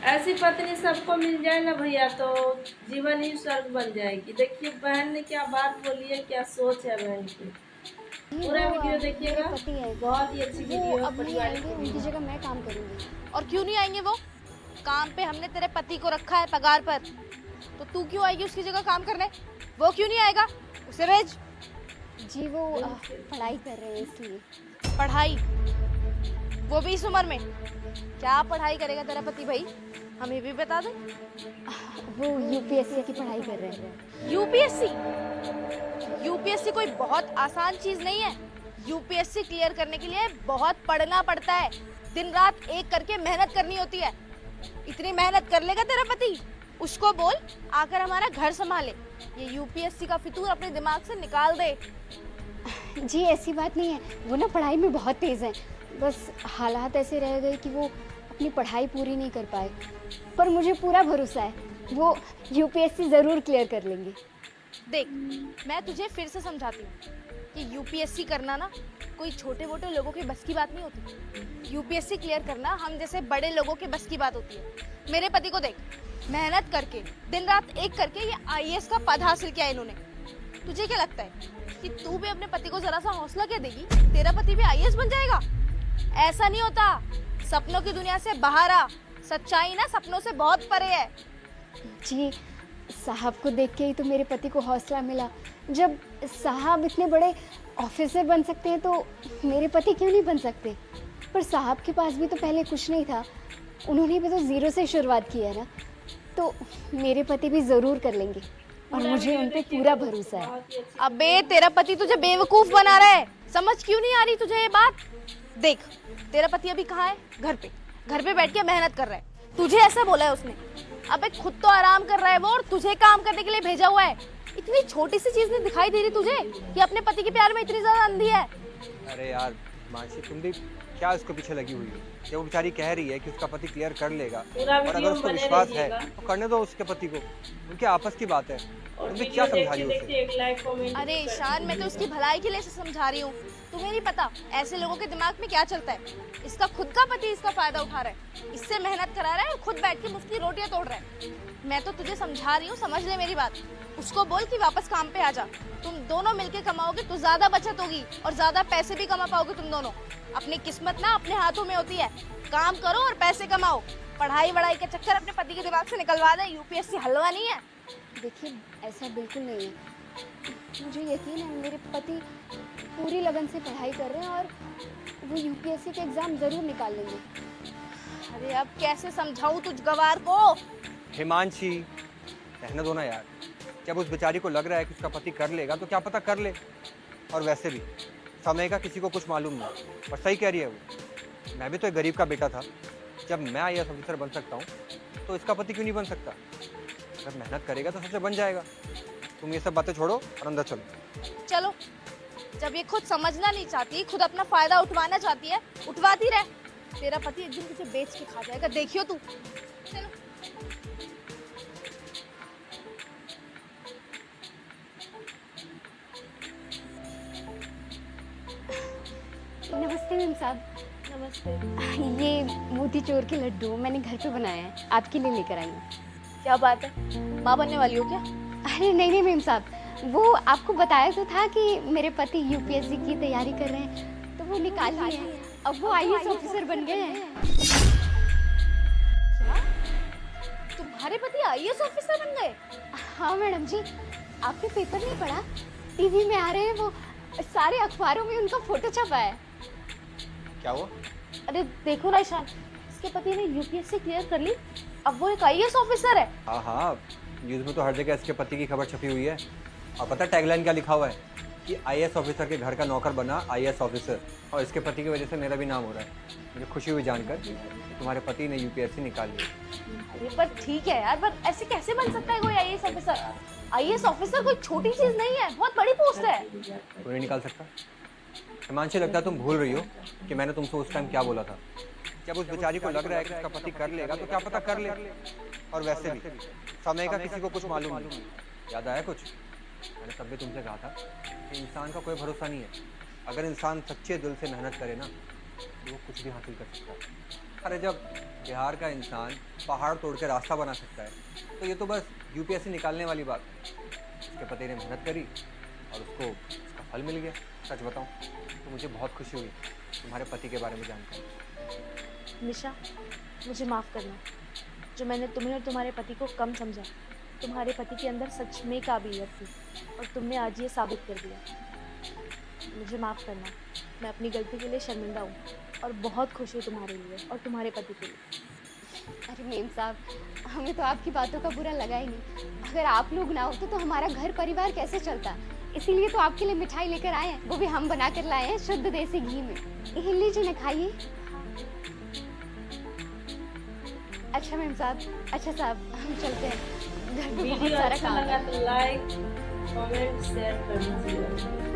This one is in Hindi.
ऐसी पत्नी सबको मिल जाए ना भैया तो जीवन ही स्वर्ग बन जाएगी। देखिए बहन ने क्या बात बोली है, क्या सोच है बहन की। जी वो पूरा वीडियो मेरे देखिएगा, पति हैं। बहुत ही अच्छी वो वीडियो है, अब नहीं पारिवारिक आएंगे, वीडियो उनकी है। जगह मैं काम करूंगी। और क्यों नहीं आएंगे वो? काम पे हमने तेरे पति को रखा है पगार पर, तो तू क्यों आएगी उसकी जगह काम करने? वो क्यों नहीं आएगा? उसे भेज। जी वो पढ़ाई कर रहे हैं इसलिए। पढ़ाई? वो भी इस उम्र में? क्या पढ़ाई करेगा तेरा पति भाई, हमें भी बता दे। वो यूपीएससी की पढ़ाई कर रहे हैं। यूपीएससी? यूपीएससी कोई बहुत आसान चीज नहीं है। यूपीएससी क्लियर करने के लिए बहुत पढ़ना पड़ता है, दिन रात एक करके मेहनत करनी होती है। इतनी मेहनत कर लेगा तेरा पति? उसको बोल आकर हमारा घर संभाले, ये यूपीएससी का फितूर अपने दिमाग से निकाल दे। जी ऐसी बात नहीं है, वो ना पढ़ाई में बहुत तेज़ हैं। बस हालात ऐसे रह गए कि वो अपनी पढ़ाई पूरी नहीं कर पाए। पर मुझे पूरा भरोसा है वो यूपीएससी ज़रूर क्लियर कर लेंगे। देख, मैं तुझे फिर से समझाती हूँ कि यूपीएससी करना ना कोई छोटे मोटे लोगों के बस की बात नहीं होती। यूपीएससी क्लियर करना हम जैसे बड़े लोगों के बस की बात होती है। मेरे पति को देख, मेहनत करके दिन रात एक करके ये आईएएस का पद हासिल किया इन्होंने। तुझे क्या लगता है कि तू भी अपने पति को जरा सा हौसला क्या देगी, तेरा पति भी आईएएस बन जाएगा? ऐसा नहीं होता। सपनों की दुनिया से बाहर आ, सच्चाई ना सपनों से बहुत परे है। जी साहब को देख के ही तो मेरे पति को हौसला मिला। जब साहब इतने बड़े ऑफिसर बन सकते हैं तो मेरे पति क्यों नहीं बन सकते? पर साहब के पास भी तो पहले कुछ नहीं था, उन्होंने भी तो ज़ीरो से शुरुआत की है ना। तो मेरे पति भी ज़रूर कर लेंगे और मुझे उन पे पूरा भरोसा है। अबे तेरा पति तुझे बेवकूफ बना रहा है, समझ क्यों नहीं आ रही तुझे ये बात? देख, तेरा पति अभी कहाँ है? घर पे बैठ के मेहनत कर रहा है। तुझे ऐसा बोला है उसने? अबे खुद तो आराम कर रहा है वो, और तुझे काम करने के लिए भेजा हुआ है। इतनी छोटी सी चीज नहीं दिखाई दे रही तुझे कि अपने पति के प्यार में इतनी ज्यादा अंधी है? अरे यार मानसी, तुम भी क्या उसके पीछे लगी हुई हो? जब वो बेचारी कह रही है कि उसका पति क्लियर कर लेगा पूरा और अगर वीडियो उसको बने विश्वास है रहिएगा। तो करने दो उसके पति को, उनके आपस की बात है। और तुम भी वीडियो क्या समझा रही देखते हो देखते उसे? एक लाइक कमेंट। अरे ईशान, मैं तो उसकी भलाई के लिए समझा रही हूँ। तुम्हें नहीं पता ऐसे लोगों के दिमाग में क्या चलता है। इसका खुद का पति इसका फायदा उठा रहा है, इससे मेहनत करा रहा है और खुद बैठ के मुफ्त की रोटियां तोड़ रहा है। मैं तो तुझे समझा रही हूँ, समझ ले मेरी बात। उसको बोल कि वापस काम पे आ जा। तुम दोनों मिलके कमाओगे तो ज्यादा बचत होगी और ज्यादा पैसे भी कमा पाओगे तुम दोनों। अपनी किस्मत ना अपने हाथों में होती है। काम करो और पैसे कमाओ। पढ़ाई वढ़ाई के चक्कर अपने पति के दिमाग से निकलवा दे। यूपीएससी हलवा नहीं है। देखिए ऐसा बिल्कुल नहीं है, मुझे यकीन है मेरे पति पूरी लगन से पढ़ाई कर रहे हैं और वो यूपीएससी के एग्ज़ाम ज़रूर निकाल लेंगे। अरे अब कैसे समझाऊं तुझ गवार को? हिमांशी, रहने दो ना यार। जब उस बेचारी को लग रहा है कि उसका पति कर लेगा तो क्या पता कर ले। और वैसे भी समय का किसी को कुछ मालूम नहीं। और सही कह रही है वो, मैं भी तो एक गरीब का बेटा था। जब मैं आईएएस ऑफिसर बन सकता हूँ तो इसका पति क्यों नहीं बन सकता? अगर मेहनत करेगा तो सबसे बन जाएगा। तुम ये सब बातें छोड़ो और अंदर चलो। चलो, जब ये खुद समझना नहीं चाहती, खुद अपना फायदा उठवाना चाहती है, उठवाती रहे। तेरा पति एक दिन तुझे बेच के खा जाएगा, देखियो तू। चलो। नमस्ते मैम साहब। नमस्ते। ये मोती चोर के लड्डू मैंने घर पे बनाए हैं, आपके लिए लेकर आई हूँ। क्या बात है, माँ बनने वाली हो क्या? अरे नहीं नहीं मैम साहब, वो आपको बताया तो था कि मेरे पति यूपीएससी की तैयारी कर रहे हैं तो वो निकाल लिए हैं। अब वो आईएएस ऑफिसर बन गए हैं। क्या? तुम्हारे पति आईएएस ऑफिसर बन गए? हाँ मैडम जी, आपने पेपर नहीं पढ़ा? टीवी में आ रहे हैं वो, सारे अखबारों में उनका फोटो छपा है। क्या हुआ? अरे देखो ना ईशान, इसके पति ने यूपीएससी क्लियर कर ली, अब वो एक आईएएस ऑफिसर है। हाँ हाँ, न्यूज़ में तो हर जगह इसके पति की खबर छपी हुई है। और पता है टैगलाइन क्या लिखा हुआ है? कि आईएएस ऑफिसर के घर का नौकर बना आईएएस ऑफिसर। और इसके पति की वजह से मेरा भी नाम हो रहा है। मुझे खुशी हुई जानकर कि तुम्हारे पति ने यूपीएससी निकाल लिया। अरे पर ठीक है यार, पर ऐसे कैसे बन सकता है कोई आईएएस ऑफिसर? आईएएस ऑफिसर कोई छोटी चीज नहीं है, बहुत बड़ी पोस्ट है। तो नहीं निकाल सकता? हिमांशी, लगता है तुम भूल रही हो कि मैंने तुमसे उस टाइम क्या बोला था। जब उस बेचारी को लग रहा है कि उसका पति कर लेगा तो क्या पता कर ले। और वैसे भी समय का किसी को कुछ मालूम नहीं। याद आया कुछ? मैंने तब भी तुमसे कहा था कि इंसान का कोई भरोसा नहीं है। अगर इंसान सच्चे दिल से मेहनत करे ना तो वो कुछ भी हासिल कर सकता है। अरे जब बिहार का इंसान पहाड़ तोड़ के रास्ता बना सकता है तो ये तो बस यूपीएससी निकालने वाली बात है। उसके पति ने मेहनत करी और उसको उसका फल मिल गया। सच बताऊं तो मुझे बहुत खुशी हुई तुम्हारे पति के बारे में जानकर। निशा, मुझे माफ़ करना जो मैंने तुम्हें और तुम्हारे पति को कम समझा। तुम्हारे पति के अंदर सच में काबिलियत थी और तुमने आज ये साबित कर दिया। मुझे माफ़ करना, मैं अपनी गलती के लिए शर्मिंदा हूँ और बहुत खुश हूँ तुम्हारे लिए और तुम्हारे पति के लिए। अरे मेम साहब, हमें तो आपकी बातों का बुरा लगा ही नहीं। अगर आप लोग ना होते तो हमारा घर परिवार कैसे चलता। इसीलिए तो आपके लिए मिठाई लेकर आए हैं, वो भी हम बना कर लाए हैं शुद्ध देसी घी में। ये लीजिए ना, खाइए। अच्छा मेम साहब, अच्छा साहब, हम चलते हैं, घर पे बहुत वीडियो सारा अच्छा काम लगा है। तो लाइक कमेंट शेयर कर दीजिए।